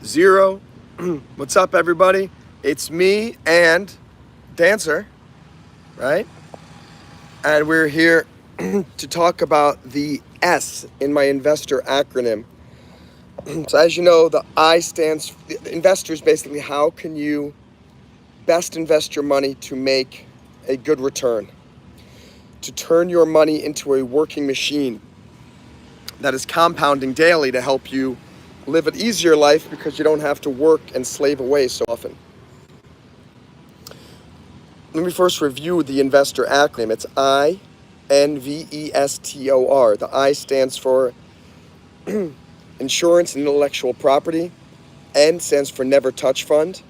0. What's up, everybody? It's me and Dancer, right? And we're here to talk about the S in my investor acronym. So as you know, the I stands for investors. Basically, how can you best invest your money to make a good return, to turn your money into a working machine that is compounding daily to help you live an easier life because you don't have to work and slave away so often. Let me first review the investor acronym. It's INVESTOR. The I stands for Insurance and Intellectual Property. N stands for Never Touch Fund.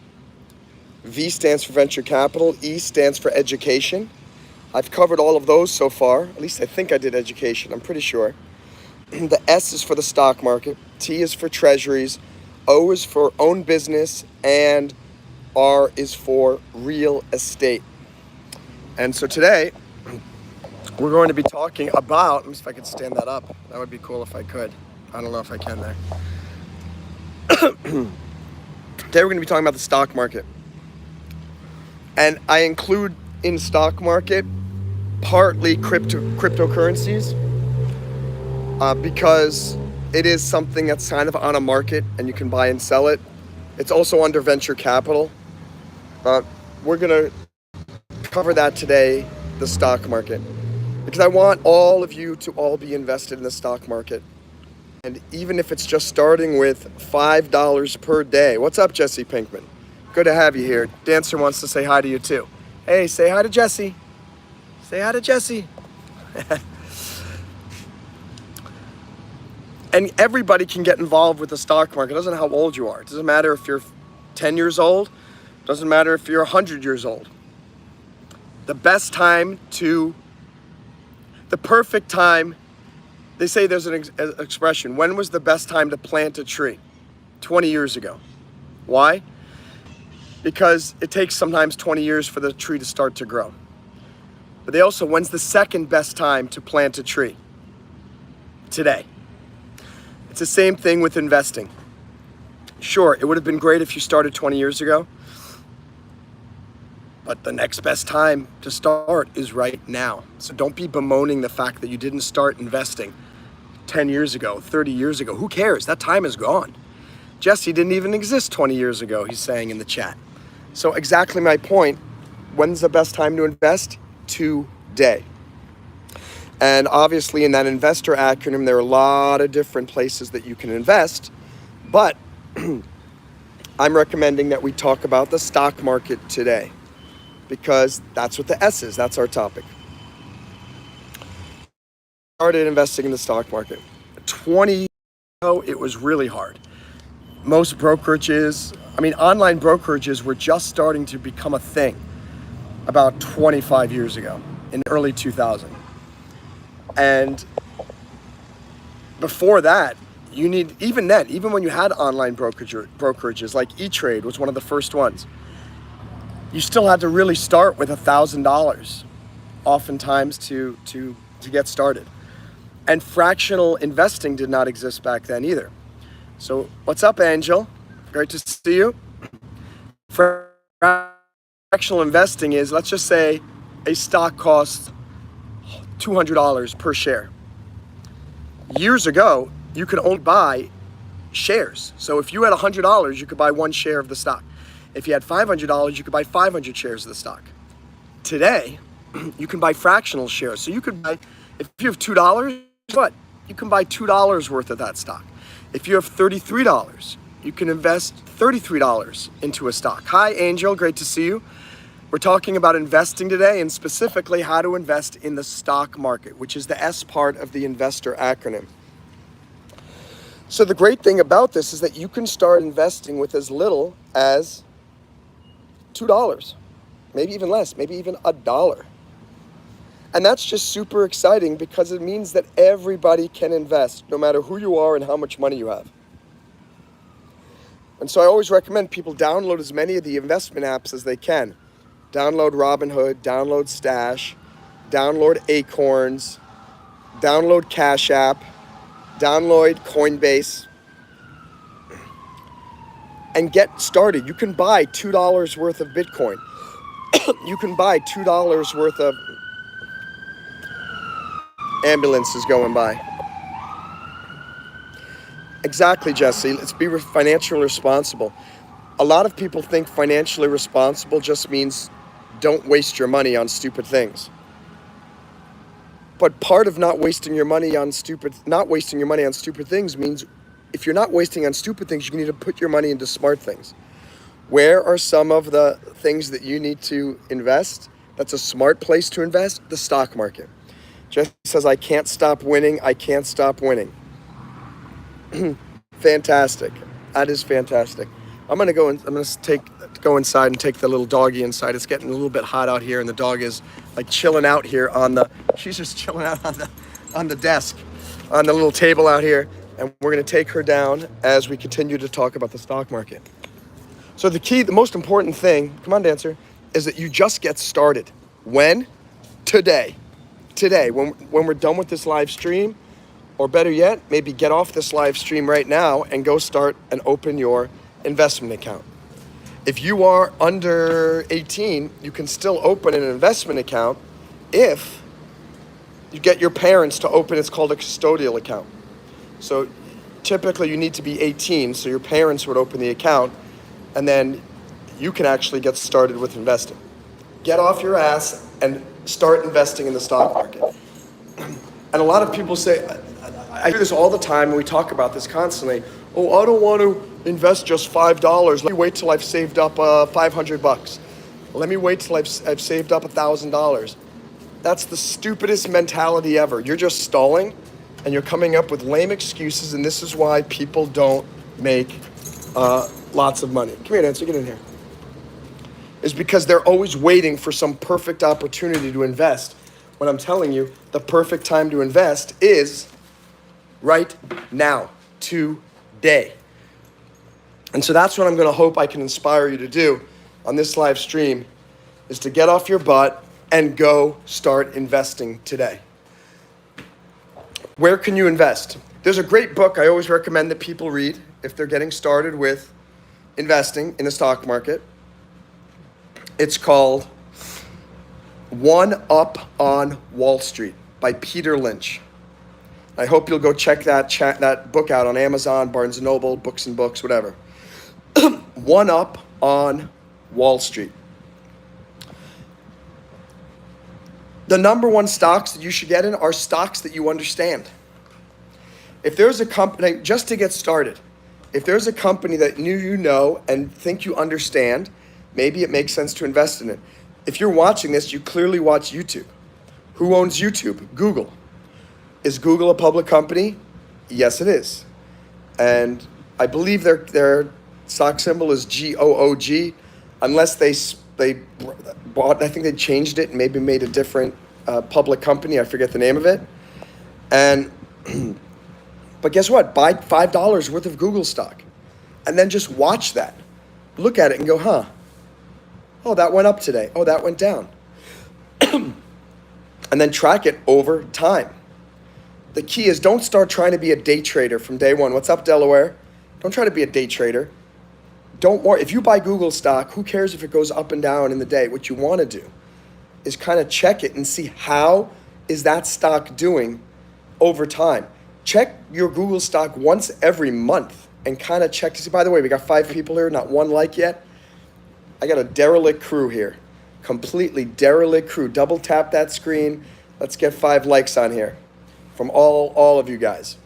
V stands for Venture Capital. E stands for Education. I've covered all of those so far. At least I think I did education. I'm pretty sure. The S is for the stock market. T is for treasuries. O is for own business. And R is for real estate. And so today, we're going to be talking about, let me see if I can stand that up. That would be cool if I could. I don't know if I can there. Today we're going to be talking about the stock market. And I include in stock market partly cryptocurrencies because it is something that's kind of on a market and you can buy and sell it. It's also under venture capital. We're going to cover that today, the stock market, because I want all of you to all be invested in the stock market. And even if it's just starting with $5 per day. What's up, Jesse Pinkman? Good to have you here. Dancer wants to say hi to you too. Hey, say hi to Jesse. Say hi to Jesse. And everybody can get involved with the stock market. It doesn't matter how old you are. It doesn't matter if you're 10 years old. It doesn't matter if you're 100 years old. The perfect time, they say there's an expression, when was the best time to plant a tree? 20 years ago. Why? Because it takes sometimes 20 years for the tree to start to grow. But they also, when's the second best time to plant a tree? Today. It's the same thing with investing. Sure, it would have been great if you started 20 years ago, but the next best time to start is right now. So don't be bemoaning the fact that you didn't start investing 10 years ago, 30 years ago. Who cares? That time is gone. Jesse didn't even exist 20 years ago, he's saying in the chat. So exactly my point. When's the best time to invest? Today. And obviously in that investor acronym, there are a lot of different places that you can invest, but I'm recommending that we talk about the stock market today because that's what the S is. That's our topic. Started investing in the stock market 20 years ago. It was really hard. Most brokerages, online brokerages were just starting to become a thing about 25 years ago in early 2000. And before that, even when you had online brokerages like E-Trade was one of the first ones, you still had to really start with $1,000 oftentimes to get started. And fractional investing did not exist back then either. So what's up, Angel? Great to see you. Fractional investing is, let's just say a stock costs $200 per share. Years ago, you could only buy shares. So if you had $100, you could buy one share of the stock. If you had $500, you could buy 500 shares of the stock. Today, you can buy fractional shares. So you could buy, if you have $2, what? You can buy $2 worth of that stock. If you have $33, you can invest $33 into a stock. Hi, Angel, great to see you. We're talking about investing today and specifically how to invest in the stock market, which is the S part of the investor acronym. So the great thing about this is that you can start investing with as little as $2, maybe even less, maybe even $1. And that's just super exciting because it means that everybody can invest, no matter who you are and how much money you have. And so I always recommend people download as many of the investment apps as they can. Download Robinhood, download Stash, download Acorns, download CashApp, download Coinbase. and get started. You can buy $2 worth of Bitcoin. You can buy $2 worth of ambulances going by. Exactly, Jesse. Let's be financially responsible. A lot of people think financially responsible just means don't waste your money on stupid things. But part of not wasting your money on stupid things means if you're not wasting on stupid things, you need to put your money into smart things. Where are some of the things that you need to invest? That's a smart place to invest, the stock market. Jesse says, I can't stop winning. I can't stop winning. Fantastic. That is fantastic. I'm gonna go inside and take the little doggy inside. It's getting a little bit hot out here, and the dog is like chilling out here she's just chilling out on the desk, on the little table out here, and we're gonna take her down as we continue to talk about the stock market. So the most important thing, come on, Dancer, is that you just get started. When? Today. When we're done with this live stream, or better yet, maybe get off this live stream right now and go start and open your investment account. If you are under 18, you can still open an investment account if you get your parents to open, it's called a custodial account. So typically you need to be 18, so your parents would open the account, and then you can actually get started with investing. Get off your ass and start investing in the stock market. And a lot of people say, I hear this all the time, and we talk about this constantly. Oh, I don't want to invest just $5. Let me wait till I've saved up $500. Let me wait till I've saved up $1,000. That's the stupidest mentality ever. You're just stalling, and you're coming up with lame excuses, and this is why people don't make lots of money. Come here, Nancy, get in here. Is because they're always waiting for some perfect opportunity to invest. When I'm telling you, the perfect time to invest is right now, today. And so that's what I'm going to hope I can inspire you to do on this live stream, is to get off your butt and go start investing today. Where can you invest? There's a great book I always recommend that people read if they're getting started with investing in the stock market. It's called One Up on Wall Street by Peter Lynch. I hope you'll go check that book out on Amazon, Barnes & Noble, Books and Books, whatever. One Up on Wall Street. The number one stocks that you should get in are stocks that you understand. If there's a company, just to get started, if there's a company that you know and think you understand, maybe it makes sense to invest in it. If you're watching this, you clearly watch YouTube. Who owns YouTube? Google. Is Google a public company? Yes, it is. And I believe their stock symbol is GOOG, unless they bought, I think they changed it and maybe made a different public company. I forget the name of it. And but guess what? Buy $5 worth of Google stock and then just watch that. Look at it and go, huh? Oh, that went up today. Oh, that went down. And then track it over time. The key is don't start trying to be a day trader from day one. What's up, Delaware? Don't try to be a day trader. Don't worry. If you buy Google stock, who cares if it goes up and down in the day? What you want to do is kind of check it and see how is that stock doing over time. Check your Google stock once every month and kind of check to see, by the way, we got 5 people here, not one like yet. I got a derelict crew here, completely derelict crew. Double tap that screen. Let's get 5 likes on here from all of you guys.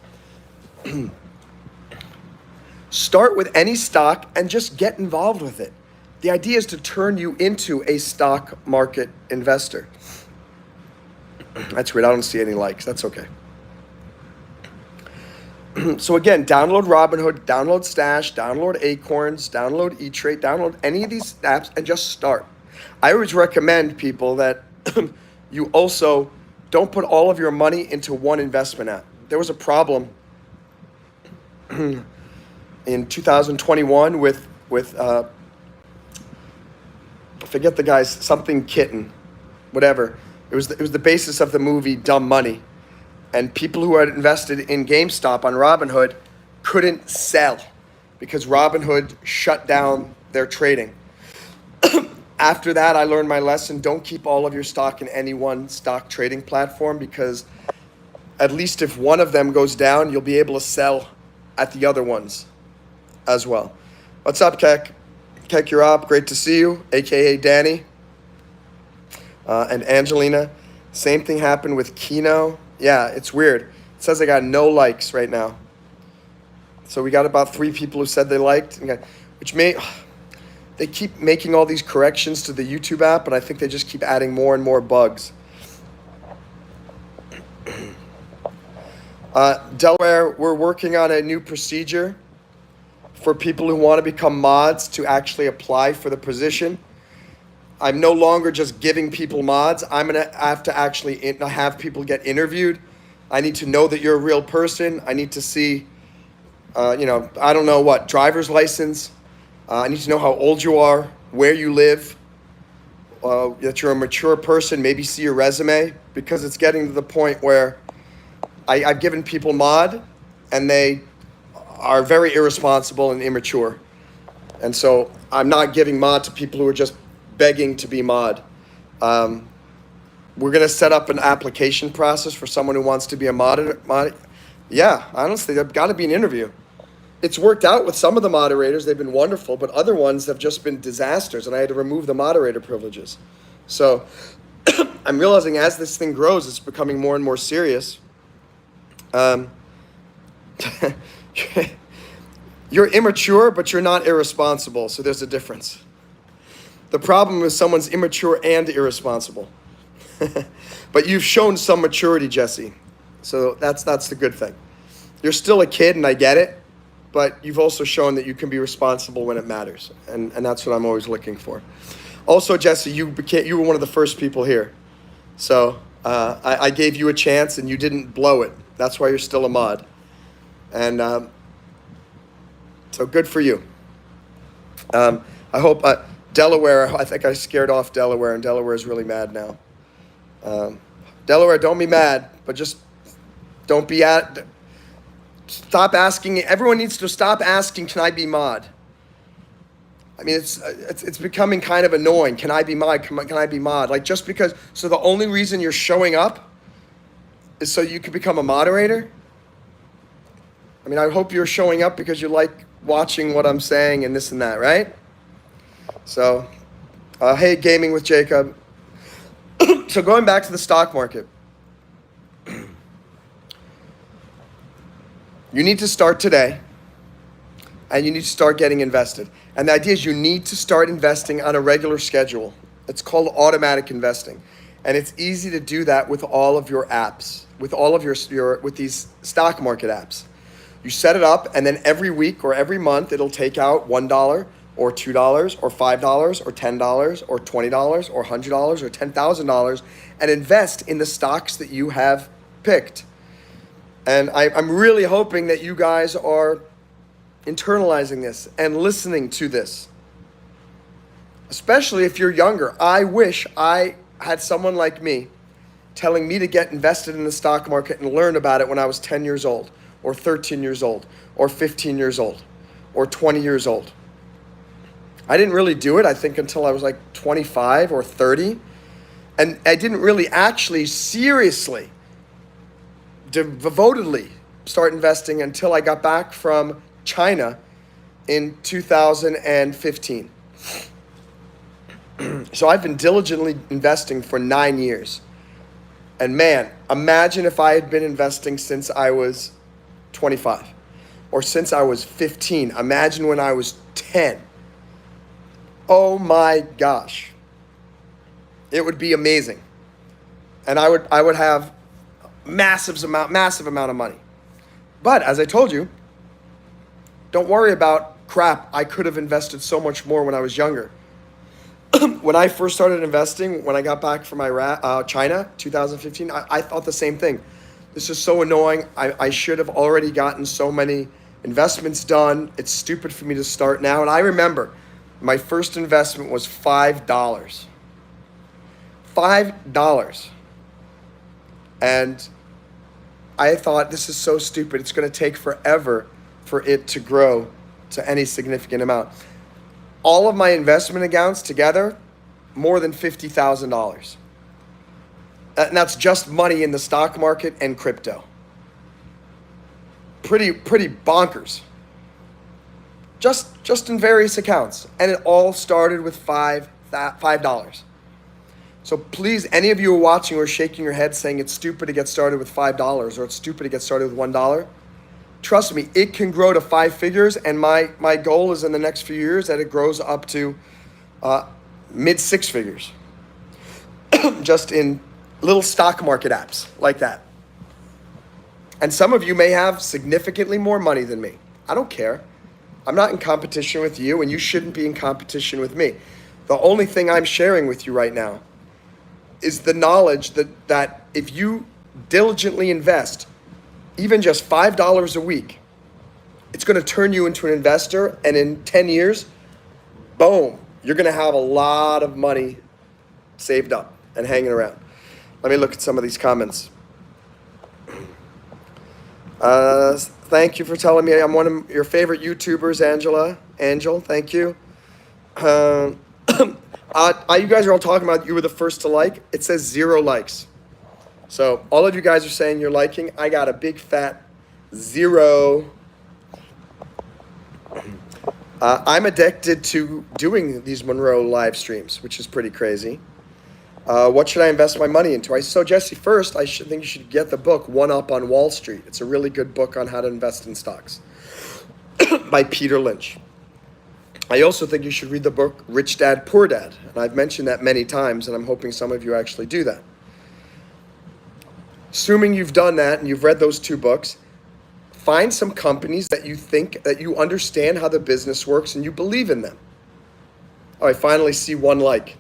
Start with any stock and just get involved with it. The idea is to turn you into a stock market investor. That's weird. I don't see any likes. That's okay. So again, download Robinhood, download Stash, download Acorns, download E-Trade, download any of these apps and just start. I always recommend people that you also don't put all of your money into one investment app. There was a problem in 2021 with I forget the guy's something kitten, whatever. It was the basis of the movie Dumb Money. And people who had invested in GameStop on Robinhood couldn't sell. because Robinhood shut down their trading. After that, I learned my lesson. Don't keep all of your stock in any one stock trading platform, because at least if one of them goes down, you'll be able to sell at the other ones as well. What's up, Keck? Keck, you're up. Great to see you, aka Danny and Angelina. Same thing happened with Kino. Yeah, it's weird. It says I got no likes right now. So we got about 3 people who said they liked, which they keep making all these corrections to the YouTube app, and I think they just keep adding more and more bugs. Delaware, we're working on a new procedure for people who want to become mods to actually apply for the position. I'm no longer just giving people mods. I'm going to have to actually have people get interviewed. I need to know that you're a real person. I need to see, I don't know what, driver's license. I need to know how old you are, where you live, that you're a mature person, maybe see your resume, because it's getting to the point where I've given people mod and they are very irresponsible and immature. And so I'm not giving mod to people who are just begging to be mod. We're going to set up an application process for someone who wants to be a mod. Yeah, honestly, there's got to be an interview. It's worked out with some of the moderators. They've been wonderful, but other ones have just been disasters, and I had to remove the moderator privileges. So I'm realizing as this thing grows, it's becoming more and more serious. You're immature, but you're not irresponsible, so there's a difference. The problem is someone's immature and irresponsible. But you've shown some maturity, Jesse, so that's the good thing. You're still a kid, and I get it. But you've also shown that you can be responsible when it matters, and that's what I'm always looking for. Also, Jesse, you were one of the first people here, so I gave you a chance, and you didn't blow it. That's why you're still a mod, and so good for you. I hope Delaware. I think I scared off Delaware, and Delaware is really mad now. Delaware, don't be mad, but just don't be at. Stop asking. Everyone needs to stop asking, can I be mod? I mean, it's becoming kind of annoying. Can I be mod? Can I be mod? Like, just because, so the only reason you're showing up is so you can become a moderator? I mean, I hope you're showing up because you like watching what I'm saying and this and that, right? So, hey, Gaming with Jacob. So going back to the stock market. You need to start today, and you need to start getting invested. And the idea is you need to start investing on a regular schedule. It's called automatic investing. And it's easy to do that with all of your apps, with all of with these stock market apps. You set it up, and then every week or every month, it'll take out $1 or $2 or $5 or $10 or $20 or $100 or $10,000 and invest in the stocks that you have picked. And I'm really hoping that you guys are internalizing this and listening to this, especially if you're younger. I wish I had someone like me telling me to get invested in the stock market and learn about it when I was 10 years old or 13 years old or 15 years old or 20 years old. I didn't really do it, I think, until I was like 25 or 30. And I didn't really actually seriously devotedly start investing until I got back from China in 2015. So I've been diligently investing for 9 years. And man, imagine if I had been investing since I was 25 or since I was 15. Imagine when I was 10. Oh my gosh. It would be amazing. And I would have massive amount of money. But as I told you, don't worry about crap. I could have invested so much more when I was younger. When I first started investing, when I got back from China, 2015, I thought the same thing. This is so annoying. I should have already gotten so many investments done. It's stupid for me to start now. And I remember my first investment was $5. $5. And I thought, this is so stupid. It's going to take forever for it to grow to any significant amount. All of my investment accounts together, more than $50,000. And that's just money in the stock market and crypto. Pretty bonkers. Just in various accounts. And it all started with $5. So please, any of you who are watching who are shaking your head saying it's stupid to get started with $5 or it's stupid to get started with $1, trust me, it can grow to 5 figures, and my goal is in the next few years that it grows up to mid 6 figures. Just in little stock market apps like that. And some of you may have significantly more money than me. I don't care. I'm not in competition with you, and you shouldn't be in competition with me. The only thing I'm sharing with you right now is the knowledge that if you diligently invest even just $5 a week, it's going to turn you into an investor, and in 10 years, boom, you're going to have a lot of money saved up and hanging around. Let me look at some of these comments. Thank you for telling me I'm one of your favorite YouTubers, Angel, thank you. You guys are all talking about you were the first to like. It says 0 likes. So all of you guys are saying you're liking. I got a big fat 0. I'm addicted to doing these Monroe live streams, which is pretty crazy. What should I invest my money into? So Jesse, first, I think you should get the book, One Up on Wall Street. It's a really good book on how to invest in stocks by Peter Lynch. I also think you should read the book, Rich Dad, Poor Dad. And I've mentioned that many times, and I'm hoping some of you actually do that. Assuming you've done that and you've read those 2 books, find some companies that you think that you understand how the business works and you believe in them. Oh, I finally see 1 like.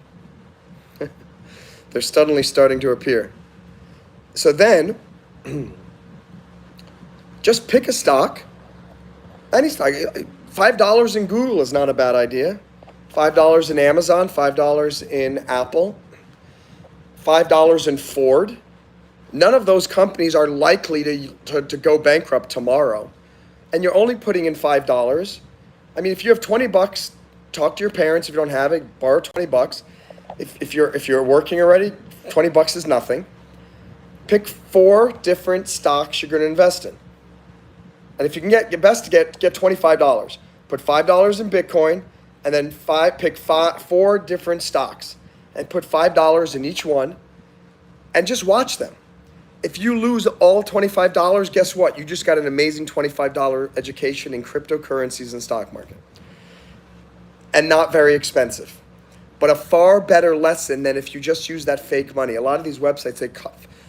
They're suddenly starting to appear. So then, just pick a stock, any stock. $5 in Google is not a bad idea. $5 in Amazon, $5 in Apple, $5 in Ford. None of those companies are likely to go bankrupt tomorrow. And you're only putting in $5. I mean, if you have $20, talk to your parents. If you don't have it, borrow $20. If you're working already, $20 is nothing. Pick 4 different stocks you're going to invest in. And if you can get $25. Put $5 in Bitcoin, and then pick 4 different stocks and put $5 in each one and just watch them. If you lose all $25, guess what? You just got an amazing $25 education in cryptocurrencies and stock market. And not very expensive. But a far better lesson than if you just use that fake money. A lot of these websites, they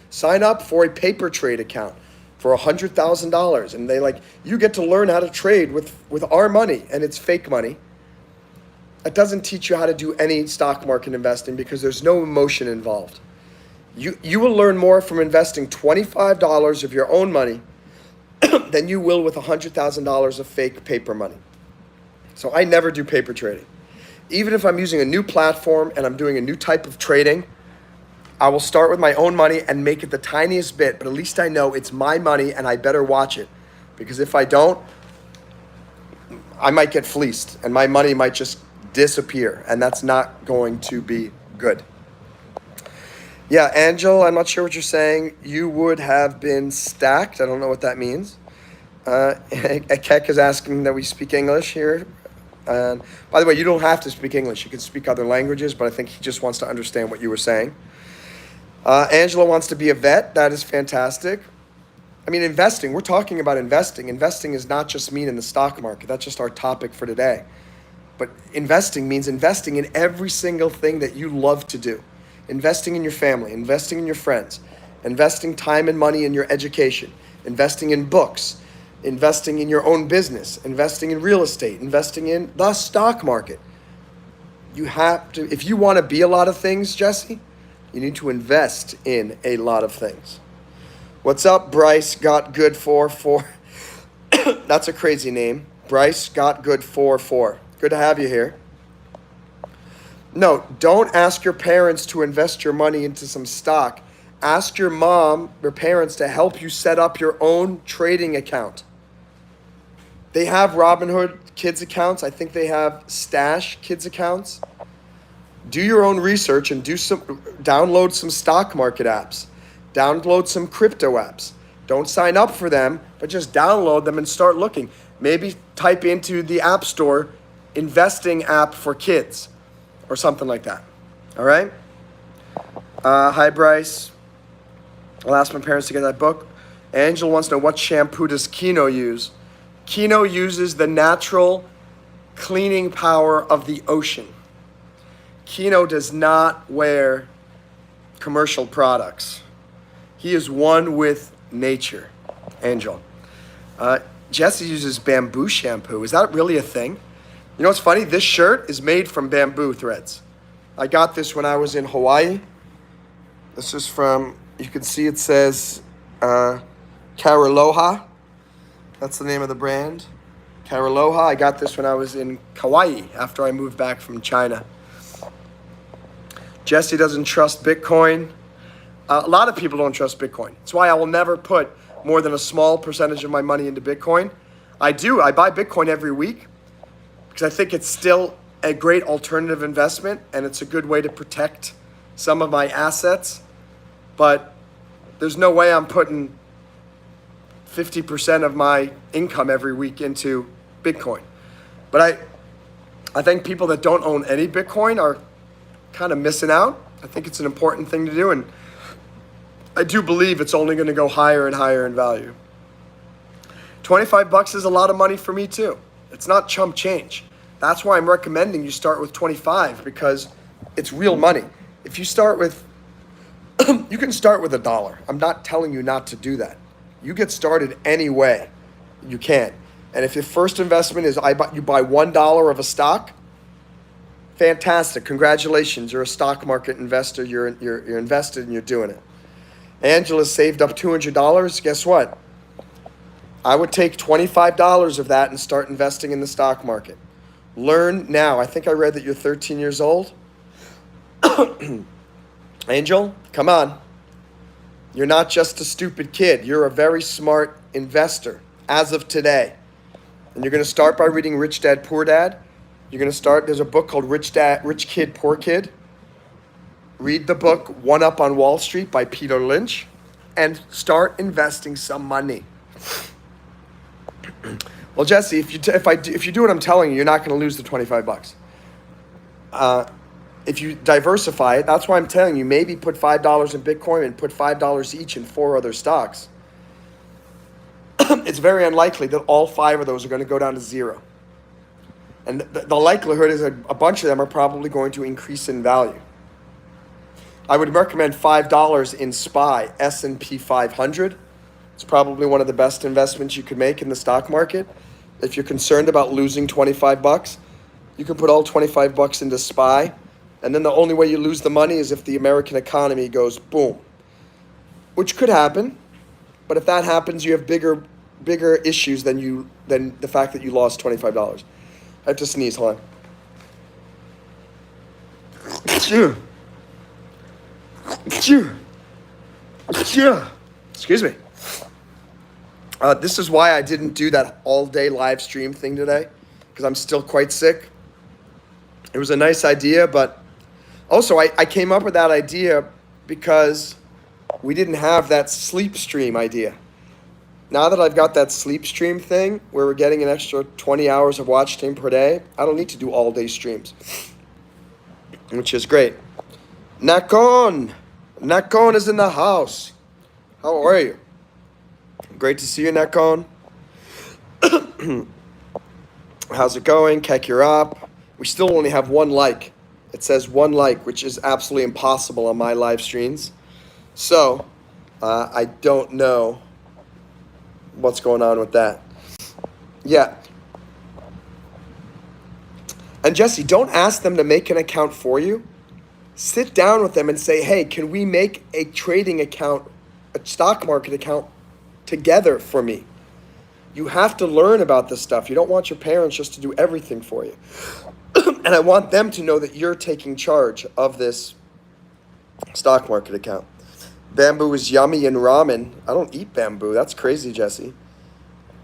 sign up for a paper trade account for $100,000. And you get to learn how to trade with our money, and it's fake money. It doesn't teach you how to do any stock market investing because there's no emotion involved. You will learn more from investing $25 of your own money than you will with $100,000 of fake paper money. So I never do paper trading. Even if I'm using a new platform and I'm doing a new type of trading, I will start with my own money and make it the tiniest bit, but at least I know it's my money and I better watch it. Because if I don't, I might get fleeced and my money might just disappear, and that's not going to be good. Yeah, Angel, I'm not sure what you're saying. You would have been stacked. I don't know what that means. Kek is asking that we speak English here. And by the way, you don't have to speak English. You can speak other languages, but I think he just wants to understand what you were saying. Angela wants to be a vet. That is fantastic. I mean, investing, we're talking about investing. Investing is not just mean in the stock market. That's just our topic for today. But investing means investing in every single thing that you love to do. Investing in your family, investing in your friends, investing time and money in your education, investing in books, investing in your own business, investing in real estate, investing in the stock market. You have to, if you want to be a lot of things, Jesse, you need to invest in a lot of things. What's up, Bryce? Got good 4-4. That's a crazy name. Bryce got good 4-4. Good to have you here. No, don't ask your parents to invest your money into some stock. Ask your mom, your parents, to help you set up your own trading account. They have Robinhood, kids accounts. I think they have Stash kids accounts. Do your own research and download some stock market apps. Download some crypto apps. Don't sign up for them, but just download them and start looking. Maybe type into the App Store, investing app for kids or something like that. All right? Hi, Bryce. I'll ask my parents to get that book. Angela wants to know, what shampoo does Kino use? Kino uses the natural cleaning power of the ocean. Kino does not wear commercial products. He is one with nature. Angel. Jesse uses bamboo shampoo. Is that really a thing? You know what's funny? This shirt is made from bamboo threads. I got this when I was in Hawaii. This is from, you can see it says Karaloha. That's the name of the brand. Karaloha. I got this when I was in Kauai after I moved back from China. Jesse doesn't trust Bitcoin. A lot of people don't trust Bitcoin. That's why I will never put more than a small percentage of my money into Bitcoin. I buy Bitcoin every week because I think it's still a great alternative investment and it's a good way to protect some of my assets. But there's no way I'm putting 50% of my income every week into Bitcoin. But I think people that don't own any Bitcoin are kind of missing out. I think it's an important thing to do, and I do believe it's only going to go higher and higher in value. $25 is a lot of money for me too. It's not chump change. That's why I'm recommending you start with 25 because it's real money. If you start with, you can start with $1. I'm not telling you not to do that. You get started any way you can. And if your first investment is you buy $1 of a stock, fantastic. Congratulations. You're a stock market investor. You're invested and you're doing it. Angela saved up $200. Guess what? I would take $25 of that and start investing in the stock market. Learn now. I think I read that you're 13 years old. Angel, come on. You're not just a stupid kid. You're a very smart investor as of today. And you're going to start by reading Rich Dad, Poor Dad. You're going to start, there's a book called Rich Kid, Poor Kid. Read the book One Up on Wall Street by Peter Lynch and start investing some money. Well, Jesse, if you do what I'm telling you, you're not going to lose the $25. If you diversify it, that's why I'm telling you, maybe put $5 in Bitcoin and put $5 each in 4 other stocks. It's very unlikely that all 5 of those are going to go down to 0. And the likelihood is a bunch of them are probably going to increase in value. I would recommend $5 in SPY, S&P 500. It's probably one of the best investments you could make in the stock market. If you're concerned about losing $25, you can put all $25 into SPY. And then the only way you lose the money is if the American economy goes boom, which could happen. But if that happens, you have bigger issues than the fact that you lost $25. I have to sneeze, hold on. Excuse me. This is why I didn't do that all-day live stream thing today, because I'm still quite sick. It was a nice idea, but also I came up with that idea because we didn't have that sleep stream idea. Now that I've got that sleep stream thing where we're getting an extra 20 hours of watch time per day, I don't need to do all-day streams, which is great. Nakon is in the house. How are you? Great to see you, Nakon. How's it going? Kek, you're up. We still only have 1 like. It says 1 like, which is absolutely impossible on my live streams. So, I don't know what's going on with that. Yeah. And Jesse, don't ask them to make an account for you. Sit down with them and say, hey, can we make a trading account, a stock market account together for me? You have to learn about this stuff. You don't want your parents just to do everything for you. And I want them to know that you're taking charge of this stock market account. Bamboo is yummy in ramen. I don't eat bamboo. That's crazy, Jesse.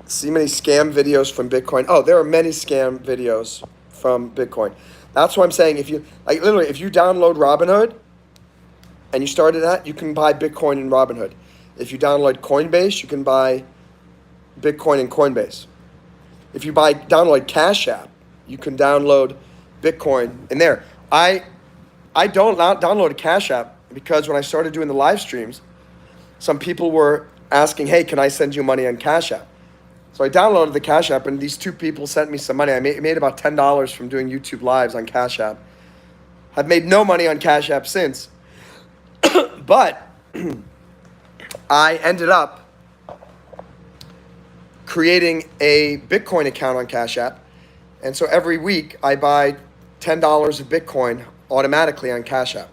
See many scam videos from Bitcoin. Oh, there are many scam videos from Bitcoin. That's what I'm saying. If you literally, if you download Robinhood and you started that, you can buy Bitcoin in Robinhood. If you download Coinbase, you can buy Bitcoin in Coinbase. If you download CashApp, you can download Bitcoin in there. I don't download a CashApp because when I started doing the live streams, some people were asking, hey, can I send you money on CashApp? So I downloaded the CashApp, and these two people sent me some money. I made about $10 from doing YouTube lives on CashApp. I've made no money on CashApp since, but I ended up creating a Bitcoin account on CashApp, and so every week I buy $10 of Bitcoin automatically on CashApp.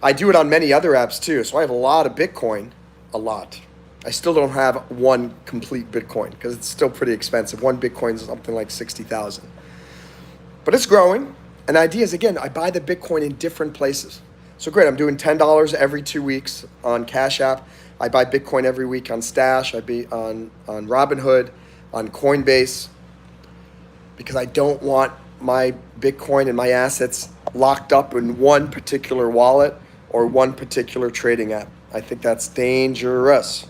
I do it on many other apps too, so I have a lot of Bitcoin, a lot. I still don't have one complete Bitcoin because it's still pretty expensive. One Bitcoin is something like 60,000. But it's growing. And the idea is, again, I buy the Bitcoin in different places. So great, I'm doing $10 every 2 weeks on Cash App. I buy Bitcoin every week on Stash. I be on Robinhood, on Coinbase, because I don't want my Bitcoin and my assets locked up in one particular wallet or one particular trading app. I think that's dangerous.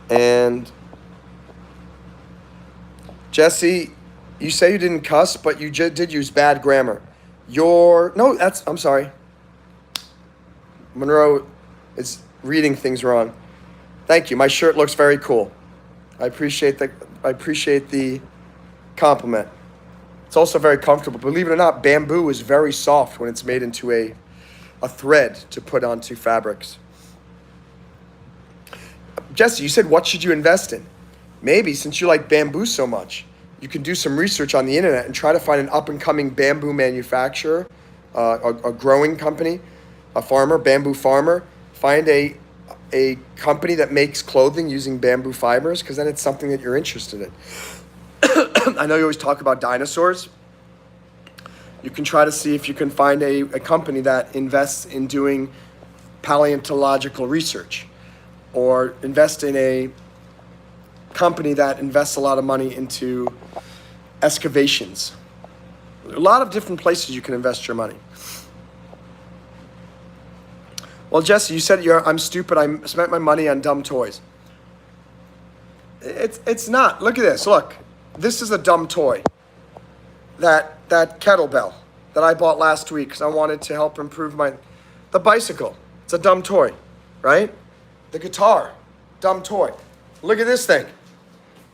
And Jesse, you say you didn't cuss, but you did use bad grammar. I'm sorry. Monroe is reading things wrong. Thank you. My shirt looks very cool. I appreciate the compliment. It's also very comfortable. Believe it or not, bamboo is very soft when it's made into a thread to put onto fabrics. Jesse, you said, what should you invest in? Maybe, since you like bamboo so much, you can do some research on the internet and try to find an up-and-coming bamboo manufacturer, a growing company, a farmer, bamboo farmer. Find a company that makes clothing using bamboo fibers, because then it's something that you're interested in. I know you always talk about dinosaurs. You can try to see if you can find a company that invests in doing paleontological research, or invest in a company that invests a lot of money into excavations. A lot of different places you can invest your money. Well, Jesse, you said I'm stupid. I spent my money on dumb toys. It's not. Look at this. Look, this is a dumb toy. That kettlebell that I bought last week because I wanted to help improve the bicycle. It's a dumb toy, right? The guitar, dumb toy. Look at this thing.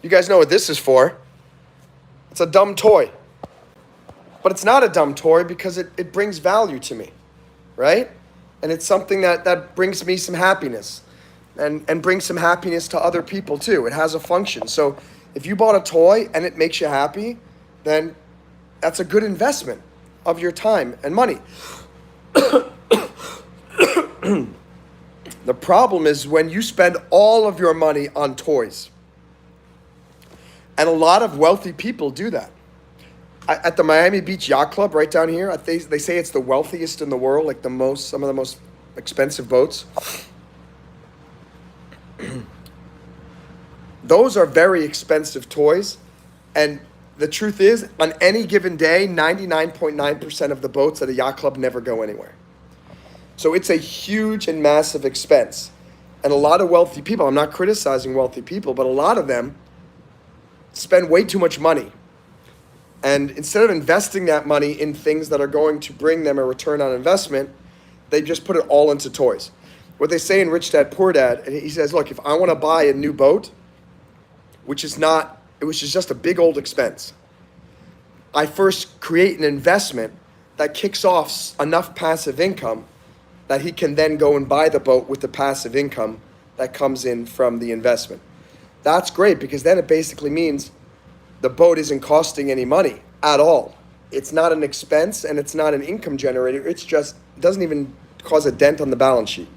You guys know what this is for. It's a dumb toy. But it's not a dumb toy because it brings value to me, right? And it's something that brings me some happiness and brings some happiness to other people too. It has a function. So if you bought a toy and it makes you happy, then that's a good investment of your time and money. The problem is when you spend all of your money on toys. And a lot of wealthy people do that. At the Miami Beach Yacht Club right down here, they say it's the wealthiest in the world, like some of the most expensive boats. Those are very expensive toys. And the truth is, on any given day, 99.9% of the boats at a yacht club never go anywhere. So it's a huge and massive expense. And a lot of wealthy people, I'm not criticizing wealthy people, but a lot of them spend way too much money. And instead of investing that money in things that are going to bring them a return on investment, they just put it all into toys. What they say in Rich Dad Poor Dad, and he says, look, if I want to buy a new boat, which is just a big old expense, I first create an investment that kicks off enough passive income that he can then go and buy the boat with the passive income that comes in from the investment. That's great, because then it basically means the boat isn't costing any money at all. It's not an expense and it's not an income generator. It doesn't even cause a dent on the balance sheet.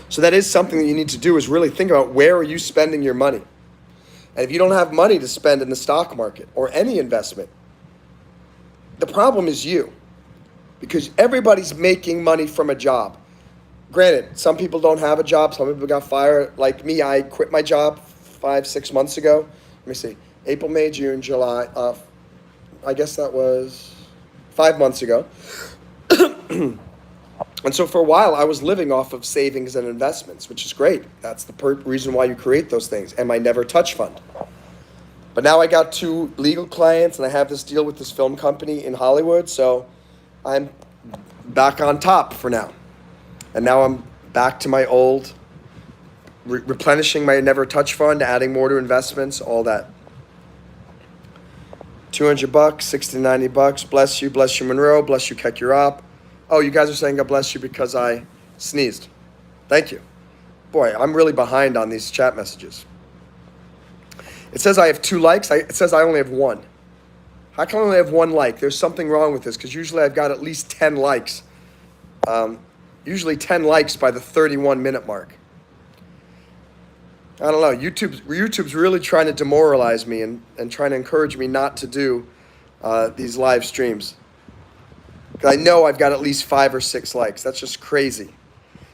So that is something that you need to do, is really think about, where are you spending your money? And if you don't have money to spend in the stock market or any investment, the problem is you, because everybody's making money from a job. Granted, some people don't have a job. Some people got fired. Like me, I quit my job 5-6 months ago. Let me see. April, May, June, July. I guess that was 5 months ago. And so for a while, I was living off of savings and investments, which is great. That's the reason why you create those things, and my never touch fund. But now I got 2 legal clients, and I have this deal with this film company in Hollywood, so I'm back on top for now. And now I'm back to my old, replenishing my never touch fund, adding more to investments, all that. $200, $60, $90. Bless you, Monroe. Bless you, Kek, you're up. Oh, you guys are saying God bless you because I sneezed. Thank you. Boy, I'm really behind on these chat messages. It says I have 2 likes. It says I only have 1. How can I only have 1 like? There's something wrong with this because usually I've got at least 10 likes. Usually 10 likes by the 31-minute mark. I don't know. YouTube's really trying to demoralize me and trying to encourage me not to do these live streams. Because I know I've got at least 5 or 6 likes. That's just crazy.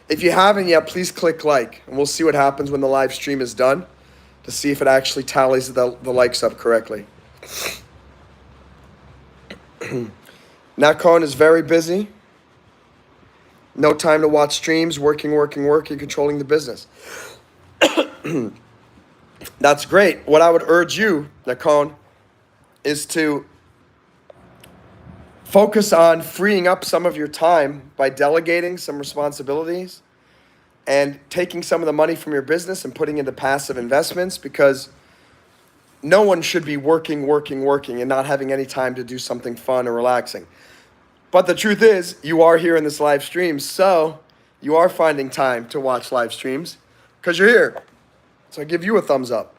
If you haven't yet, please click like, and we'll see what happens when the live stream is done to see if it actually tallies the likes up correctly. Nat Cohen is very busy. No time to watch streams, working, controlling the business. That's great. What I would urge you, Nat Cohen, is to focus on freeing up some of your time by delegating some responsibilities and taking some of the money from your business and putting into passive investments, because no one should be working and not having any time to do something fun or relaxing. But the truth is, you are here in this live stream, so you are finding time to watch live streams because you're here. So I give you a thumbs up.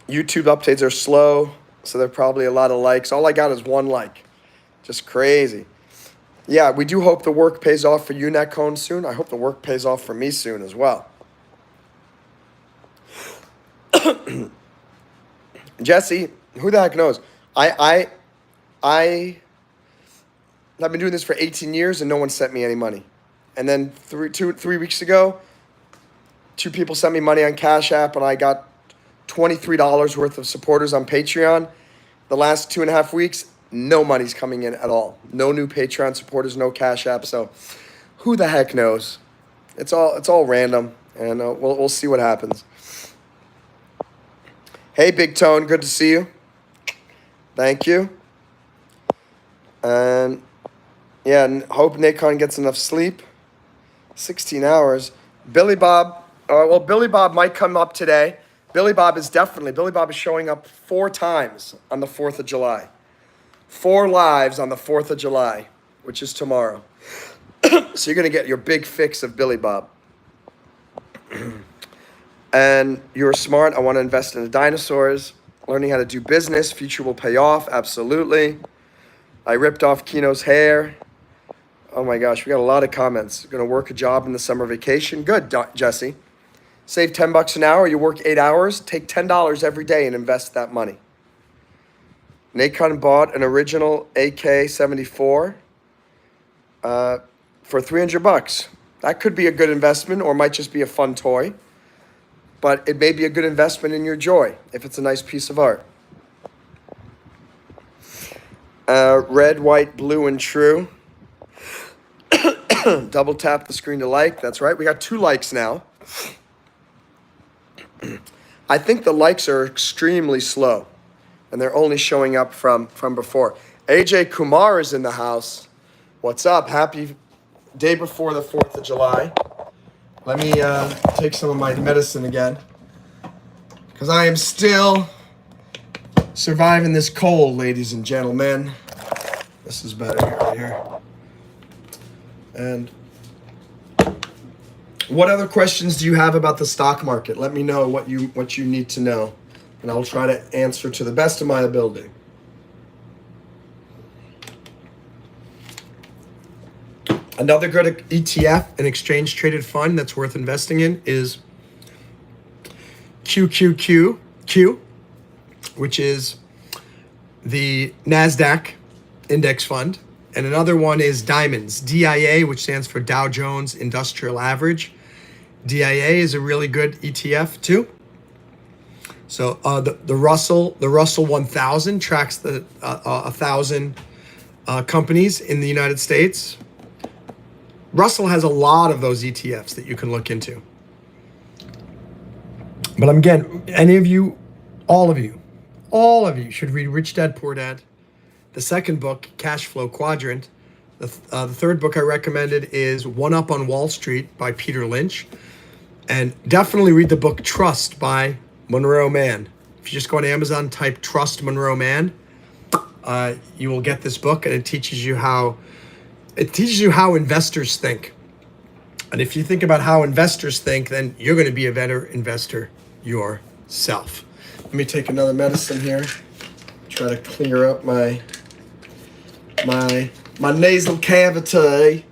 YouTube updates are slow, so there are probably a lot of likes. All I got is 1 like. Just crazy. Yeah, we do hope the work pays off for you, Nat Cohen, soon. I hope the work pays off for me soon as well. Jesse, who the heck knows? I've been doing this for 18 years and no one sent me any money. And then 3 weeks ago, 2 people sent me money on CashApp and I got $23 worth of supporters on Patreon. The last 2.5 weeks, no money's coming in at all. No new Patreon supporters, no CashApp. So who the heck knows? It's all random, and we'll see what happens. Hey, Big Tone, good to see you. Thank you. And yeah, hope Nacon gets enough sleep. 16 hours. Billy Bob. Billy Bob might come up today. Billy Bob is showing up 4 times on the 4th of July. 4 lives on the 4th of July, which is tomorrow. So you're going to get your big fix of Billy Bob. And you're smart. I want to invest in the dinosaurs. Learning how to do business. Future will pay off. Absolutely. I ripped off Kino's hair. Oh my gosh, we got a lot of comments. Going to work a job in the summer vacation. Good, Jesse. Save $10 an hour. You work 8 hours. Take $10 every day and invest that money. Nacon bought an original AK-74 for $300. That could be a good investment, or might just be a fun toy. But it may be a good investment in your joy if it's a nice piece of art. Red, white, blue, and true. Double tap the screen to like. That's right. We got 2 likes now. I think the likes are extremely slow, and they're only showing up from before. AJ Kumar is in the house. What's up? Happy day before the 4th of July. Let me take some of my medicine again, because I am still surviving this cold, ladies and gentlemen. This is better right here. And what other questions do you have about the stock market? Let me know what you need to know, and I'll try to answer to the best of my ability. Another good ETF, an exchange traded fund that's worth investing in, is QQQ, which is the NASDAQ index fund. And another one is diamonds, DIA, which stands for Dow Jones Industrial Average. DIA is a really good ETF too. So the Russell 1000 tracks the 1,000 companies in the United States. Russell has a lot of those ETFs that you can look into. But again, any of you, all of you should read Rich Dad Poor Dad. The second book, Cash Flow Quadrant. The third book I recommended is One Up on Wall Street by Peter Lynch. And definitely read the book Trust by Monroe Mann. If you just go on Amazon, type Trust Monroe Mann, you will get this book, and it teaches you how investors think. And if you think about how investors think, then you're going to be a better investor yourself. Let me take another medicine here. Try to clear up my nasal cavity.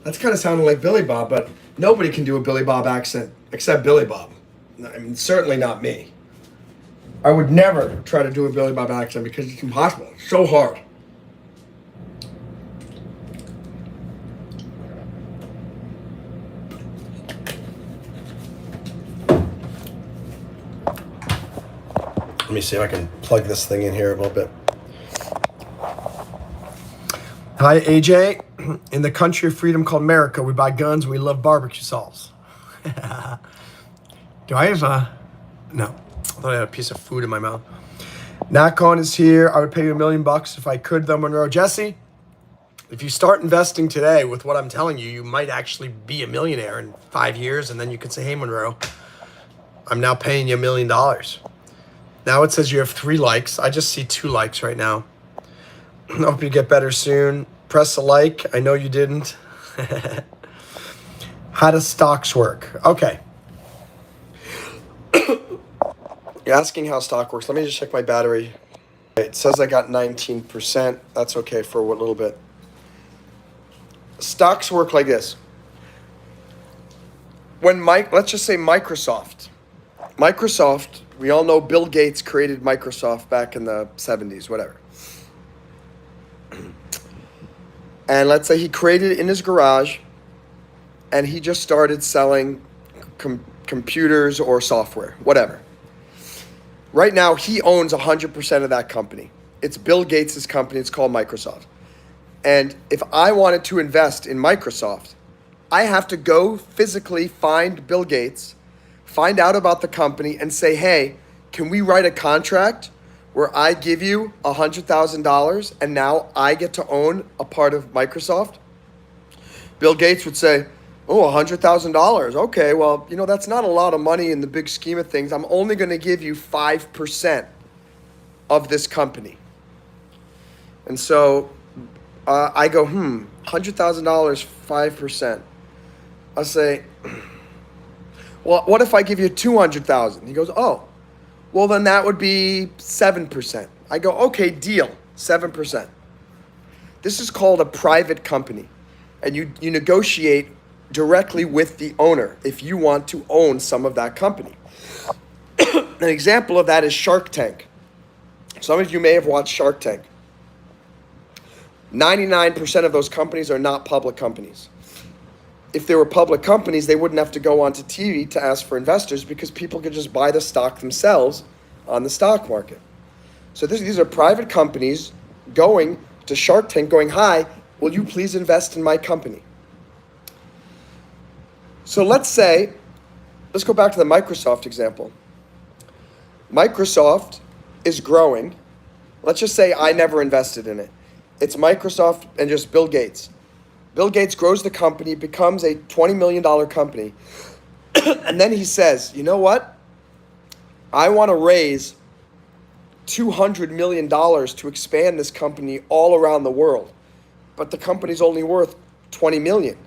That's kind of sounding like Billy Bob, but nobody can do a Billy Bob accent except Billy Bob. I mean, certainly not me. I would never try to do a Billy Bob accent because it's impossible. It's so hard. Let me see if I can plug this thing in here a little bit. Hi, AJ. In the country of freedom called America, we buy guns and we love barbecue sauce. Do I have a... No. I thought I had a piece of food in my mouth. Nakon is here. I would pay you $1 million if I could, though, Monroe. Jesse, if you start investing today with what I'm telling you, you might actually be a millionaire in 5 years, and then you can say, hey, Monroe, I'm now paying you $1 million. Now it says you have 3 likes. I just see 2 likes right now. I hope you get better soon. Press a like. I know you didn't. How does stocks work? Okay. You're asking how stock works. Let me just check my battery. It says I got 19%. That's okay for a little bit. Stocks work like this. Let's just say Microsoft, we all know Bill Gates created Microsoft back in the 70s, whatever. And let's say he created it in his garage and he just started selling computers or software, whatever. Right now, he owns 100% of that company. It's Bill Gates' company. It's called Microsoft. And if I wanted to invest in Microsoft, I have to go physically find Bill Gates, find out about the company, and say, hey, can we write a contract where I give you $100,000 and now I get to own a part of Microsoft? Bill Gates would say, oh, $100,000. Okay, well, that's not a lot of money in the big scheme of things. I'm only going to give you 5% of this company. And so I go, $100,000, 5%. I'll say, well, what if I give you $200,000? He goes, oh, well, then that would be 7%. I go, okay, deal, 7%. This is called a private company. And you negotiate directly with the owner if you want to own some of that company. An example of that is Shark Tank. Some of you may have watched Shark Tank. 99% of those companies are not public companies. If they were public companies, they wouldn't have to go onto TV to ask for investors because people could just buy the stock themselves on the stock market. So these are private companies going to Shark Tank going, hi, will you please invest in my company? So let's go back to the Microsoft example. Microsoft is growing. Let's just say I never invested in it. It's Microsoft and just Bill Gates. Bill Gates grows the company, becomes a $20 million company. And then he says, you know what? I want to raise $200 million to expand this company all around the world. But the company's only worth $20 million.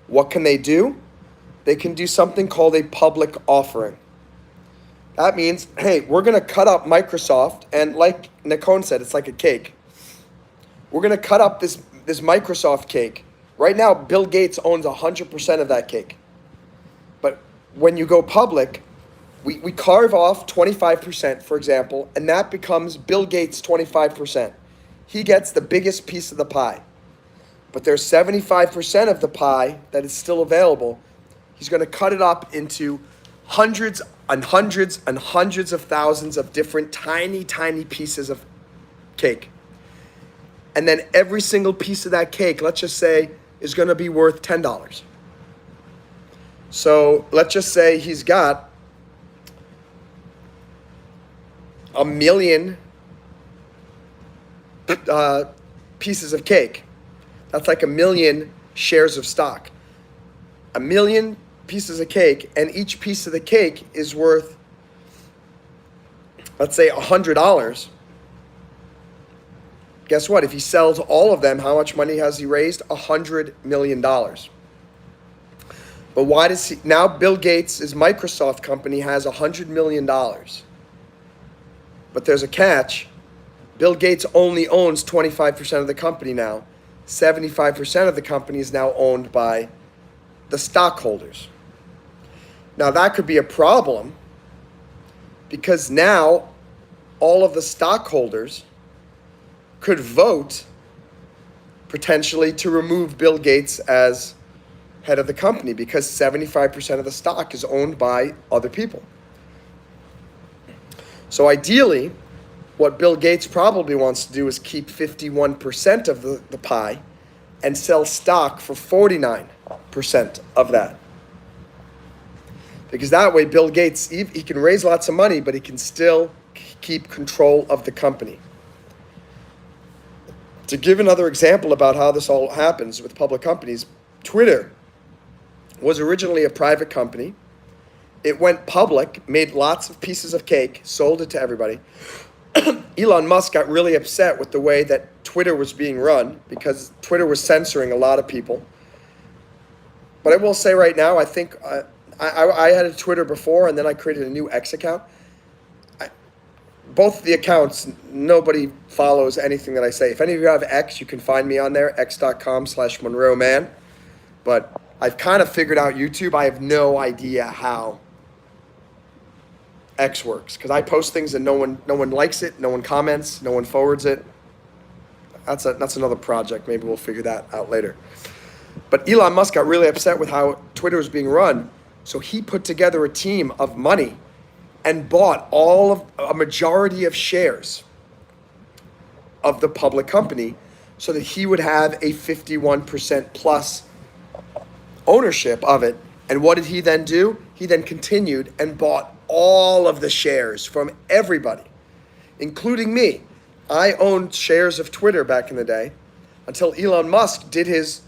What can they do? They can do something called a public offering. That means, hey, we're going to cut up Microsoft, and like Nakon said, it's like a cake. We're going to cut up this Microsoft cake. Right now, Bill Gates owns 100% of that cake. But when you go public, we carve off 25%, for example, and that becomes Bill Gates' 25%. He gets the biggest piece of the pie. but there's 75% of the pie that is still available. He's going to cut it up into hundreds and hundreds and hundreds of thousands of different tiny, tiny pieces of cake. And then every single piece of that cake, let's just say, is going to be worth $10. So let's just say he's got 1 million pieces of cake. That's like 1 million shares of stock. 1 million pieces of cake, and each piece of the cake is worth, let's say, $100. Guess what? If he sells all of them, how much money has he raised? $100 million. But why does he, now Bill Gates' Microsoft company has $100 million. But there's a catch. Bill Gates only owns 25% of the company now. 75% of the company is now owned by the stockholders. Now that could be a problem because now all of the stockholders could vote potentially to remove Bill Gates as head of the company because 75% of the stock is owned by other people. So ideally, what Bill Gates probably wants to do is keep 51% of the pie and sell stock for 49% of that. Because that way Bill Gates, he can raise lots of money, but he can still keep control of the company. To give another example about how this all happens with public companies, Twitter was originally a private company. It went public, made lots of pieces of cake, sold it to everybody. Elon Musk got really upset with the way that Twitter was being run because Twitter was censoring a lot of people. But I will say right now, I think I had a Twitter before and then I created a new X account. Both the accounts, nobody follows anything that I say. If any of you have X, you can find me on there, x.com/MonroeMann. But I've kind of figured out YouTube. I have no idea how X works because I post things and no one likes it, no one comments, no one forwards it. That's another project. Maybe we'll figure that out later. But Elon Musk got really upset with how Twitter was being run, so he put together a team of money and bought a majority of shares of the public company so that he would have a 51% plus ownership of it. And what did he then do? He then continued and bought all of the shares from everybody, including me. I owned shares of Twitter back in the day until Elon Musk did his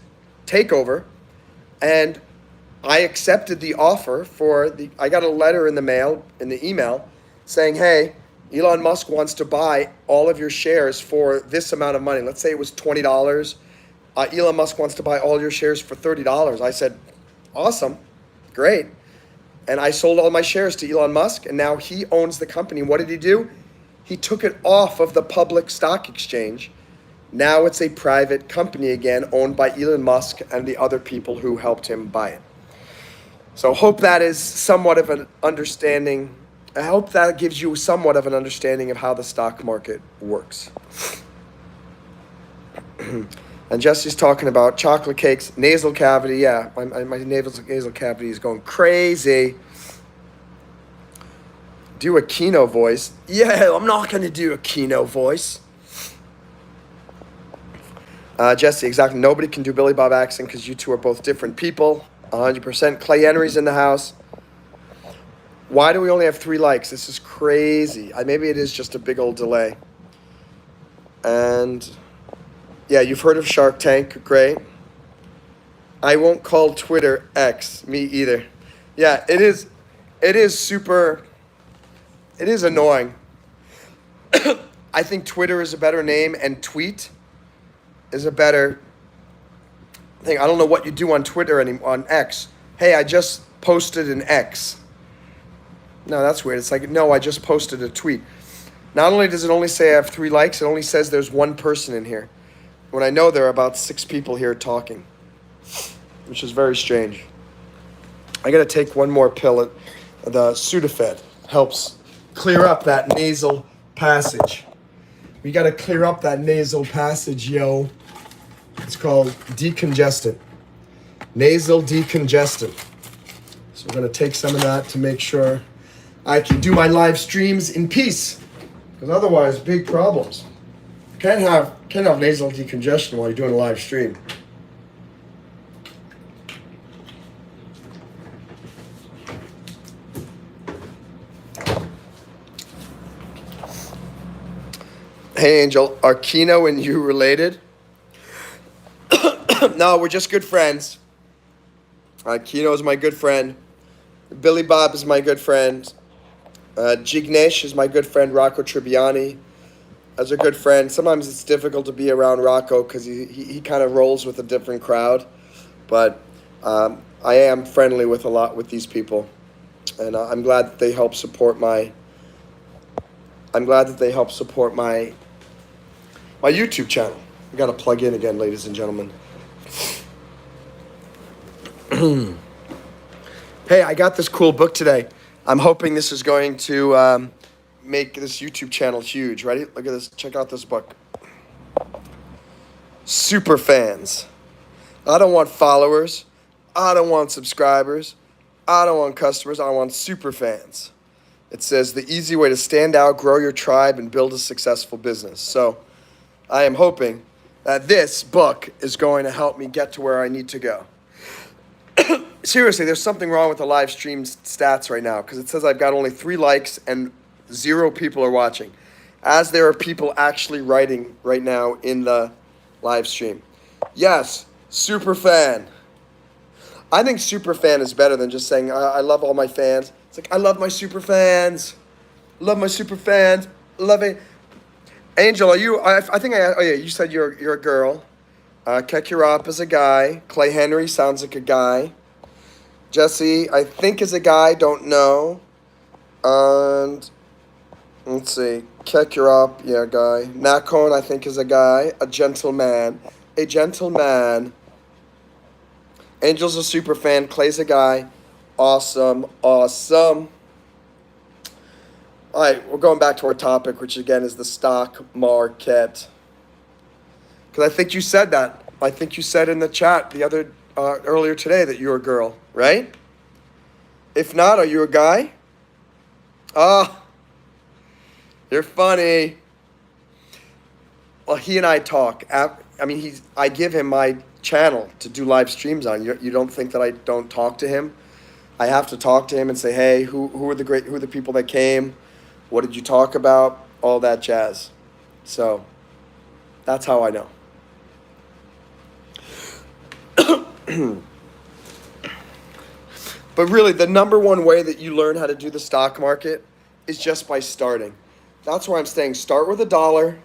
takeover, and I accepted the offer I got a letter in the email saying, hey, Elon Musk wants to buy all of your shares for this amount of money. Let's say it was $20. Elon Musk wants to buy all your shares for $30. I said, awesome, great. And I sold all my shares to Elon Musk, and now he owns the company. What did he do? He took it off of the public stock exchange. Now it's a private company again, owned by Elon Musk and the other people who helped him buy it. So hope that is somewhat of an understanding. I hope that gives you somewhat of an understanding of how the stock market works. And Jesse's talking about chocolate cakes, nasal cavity. Yeah, my nasal cavity is going crazy. Do a Kino voice. Yeah, I'm not going to do a Kino voice. Jesse, exactly. Nobody can do Billy Bob accent because you two are both different people. 100%. Clay Henry's in the house. Why do we only have 3 likes? This is crazy. Maybe it is just a big old delay. And yeah, you've heard of Shark Tank. Great. I won't call Twitter X. Me either. Yeah, it is super. It is annoying. I think Twitter is a better name and tweet is a better thing. I don't know what you do on Twitter anymore, on X. Hey, I just posted an X. No, that's weird. It's like, no, I just posted a tweet. Not only does it only say I have 3 likes, it only says there's 1 person in here. When I know there are about 6 people here talking, which is very strange. I got to take one more pill. The Sudafed helps clear up that nasal passage. We got to clear up that nasal passage, yo. It's called decongestant, nasal decongestant. So we're gonna take some of that to make sure I can do my live streams in peace, because otherwise, big problems. Can't have nasal decongestion while you're doing a live stream. Hey, Angel, are Kino and you related? No, we're just good friends. Kino is my good friend. Billy Bob is my good friend. Jignesh is my good friend. Rocco Tribbiani is a good friend. Sometimes it's difficult to be around Rocco because he kind of rolls with a different crowd. But I am friendly with a lot with these people. And I'm glad that they help support my YouTube channel. I got to plug in again, ladies and gentlemen. Hey, I got this cool book today. I'm hoping this is going to make this YouTube channel huge. Ready? Look at this. Check out this book. Super fans. I don't want followers. I don't want subscribers. I don't want customers. I want super fans. It says the easy way to stand out, grow your tribe, and build a successful business. So I am hoping that this book is going to help me get to where I need to go. Seriously, there's something wrong with the live stream stats right now, because it says I've got only 3 likes and 0 people are watching, as there are people actually writing right now in the live stream. Yes, super fan. I think super fan is better than just saying I love all my fans. It's like, I love my super fans. Love my super fans. Love it. Angel, are you? I think oh yeah, you said you're a girl. Kekurop is a guy. Clay Henry sounds like a guy. Jesse, I think, is a guy. Don't know. And let's see. Kekurop, yeah, guy. Nakon, I think, is a guy. A gentleman. A gentleman. Angel's a super fan. Clay's a guy. Awesome. Awesome. All right, we're going back to our topic, which again is the stock market. Because I think you said that. I think you said in the chat earlier today that you're a girl, right? If not, are you a guy? You're funny. Well, he and I talk. I give him my channel to do live streams on. You don't think that I don't talk to him? I have to talk to him and say, hey, who are the people that came? What did you talk about? All that jazz. So that's how I know. But really, the number one way that you learn how to do the stock market is just by starting. That's where I'm saying start with $1.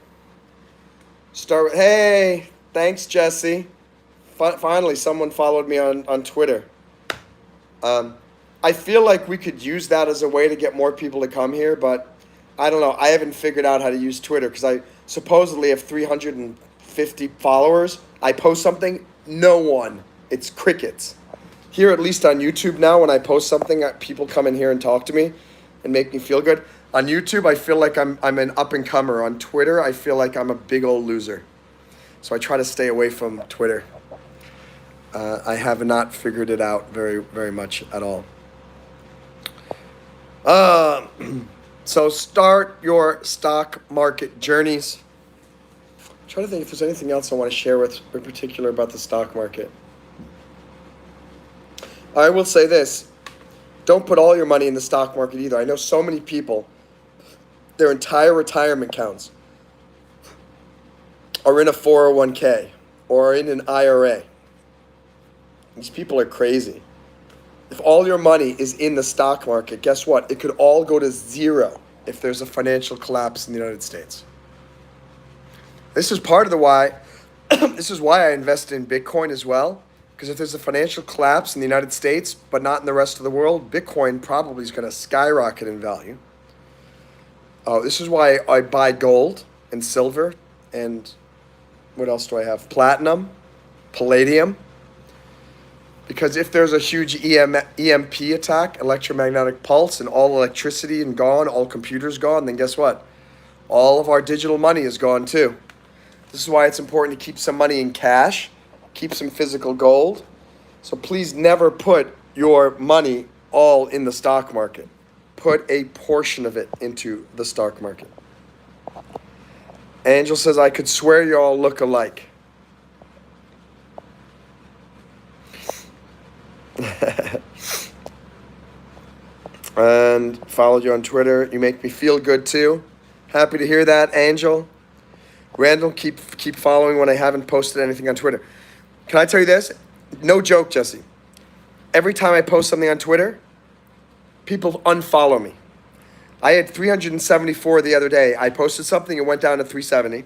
Hey, thanks, Jesse. Finally, someone followed me on Twitter. I feel like we could use that as a way to get more people to come here, but I don't know. I haven't figured out how to use Twitter because I supposedly have 350 followers. I post something, no one. It's crickets. Here, at least on YouTube now, when I post something, people come in here and talk to me and make me feel good. On YouTube, I feel like I'm an up-and-comer. On Twitter, I feel like I'm a big old loser. So I try to stay away from Twitter. I have not figured it out very, very much at all. So start your stock market journeys. I'm trying to think if there's anything else I want to share with in particular about the stock market. I will say this. Don't put all your money in the stock market either. I know so many people, their entire retirement accounts are in a 401k or in an IRA. These people are crazy. If all your money is in the stock market, guess what? It could all go to zero if there's a financial collapse in the United States. This is part of the why. This is why I invested in Bitcoin as well. Because if there's a financial collapse in the United States, but not in the rest of the world, Bitcoin probably is going to skyrocket in value. This is why I buy gold and silver and what else do I have? Platinum, palladium. Because if there's a huge EMP attack, electromagnetic pulse, and all electricity and gone, all computers gone, then guess what? All of our digital money is gone too. This is why it's important to keep some money in cash, keep some physical gold. So please never put your money all in the stock market. Put a portion of it into the stock market. Angel says, I could swear you all look alike. And followed you on Twitter. You make me feel good too. Happy to hear that, Angel. Randall, keep following when I haven't posted anything on Twitter. Can I tell you this? No joke, Jesse. Every time I post something on Twitter, people unfollow me. I had 374 the other day. I posted something, it went down to 370.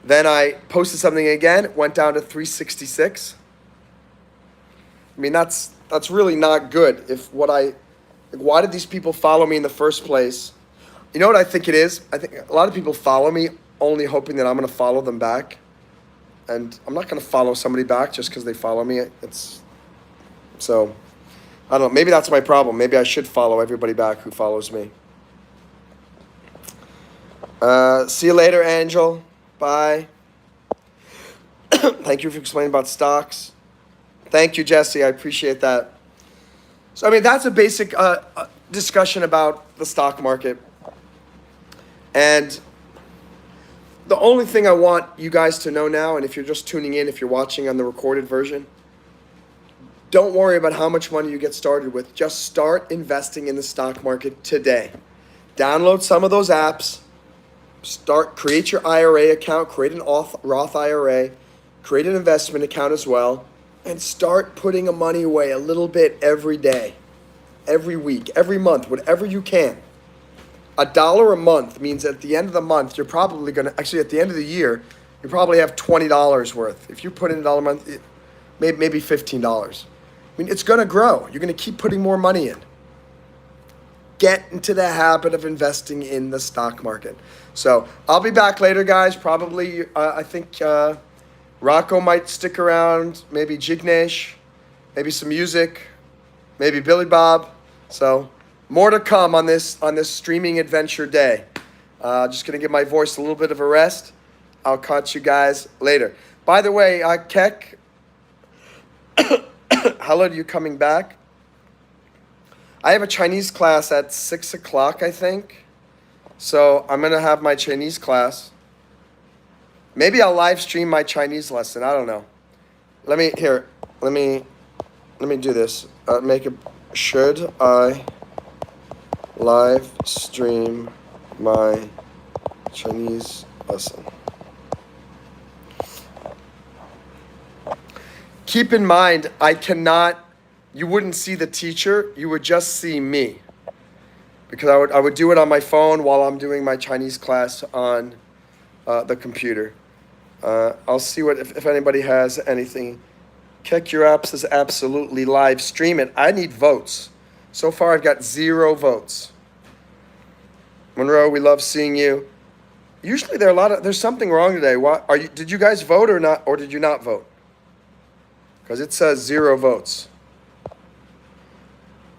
Then I posted something again, it went down to 366. I mean, that's really not good. Why did these people follow me in the first place? You know what I think it is? I think a lot of people follow me only hoping that I'm going to follow them back. And I'm not going to follow somebody back just because they follow me. So, I don't know. Maybe that's my problem. Maybe I should follow everybody back who follows me. See you later, Angel. Bye. Thank you for explaining about stocks. Thank you, Jesse. I appreciate that. So, I mean, that's a basic discussion about the stock market. And the only thing I want you guys to know now, and if you're just tuning in, if you're watching on the recorded version, don't worry about how much money you get started with. Just start investing in the stock market today. Download some of those apps. Create your IRA account, create an Roth IRA, create an investment account as well, and start putting money away a little bit every day, every week, every month, whatever you can. $1 a month means at the end of the month, you're probably going to, actually at the end of the year, you probably have $20 worth. If you put in $1 a month, maybe $15. I mean, it's going to grow. You're going to keep putting more money in. Get into the habit of investing in the stock market. So I'll be back later, guys. Probably, I think Rocco might stick around. Maybe Jignesh. Maybe some music. Maybe Billy Bob. So more to come on this streaming adventure day. Just gonna give my voice a little bit of a rest. I'll catch you guys later. By the way, Keck, how are you coming back? I have a Chinese class at 6 o'clock, I think. So I'm gonna have my Chinese class. Maybe I'll live stream my Chinese lesson. I don't know. Let me do this. Should I live stream my Chinese lesson? Keep in mind, you wouldn't see the teacher, you would just see me. Because I would do it on my phone while I'm doing my Chinese class on the computer. I'll see if anybody has anything. Keck Your App says absolutely live stream it. I need votes. So far I've got 0 votes. Monroe, we love seeing you. Usually there's something wrong today. Did you guys vote or not, or did you not vote? Because it says 0 votes.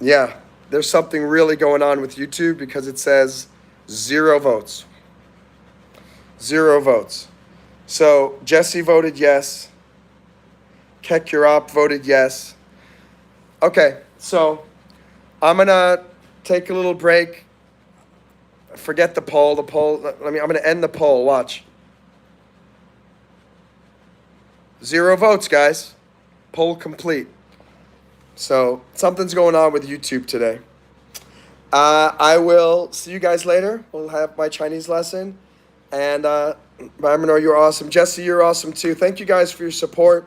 Yeah, there's something really going on with YouTube because it says 0 votes. 0 votes. So Jesse voted yes. Keck Your App voted yes. Okay, so I'm gonna take a little break. Forget the poll. I'm gonna end the poll. Watch. 0 votes, guys. Poll complete. So something's going on with YouTube today. I will see you guys later. We'll have my Chinese lesson. And Monroe, you're awesome. Jesse, you're awesome too. Thank you guys for your support.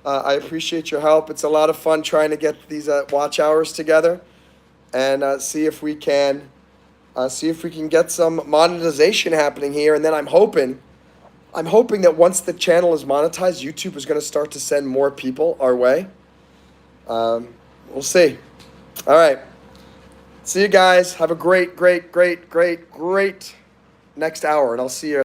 I appreciate your help. It's a lot of fun trying to get these watch hours together and see if we can get some monetization happening here. And then I'm hoping that once the channel is monetized, YouTube is going to start to send more people our way. We'll see. All right. See you guys. Have a great next hour, and I'll see you.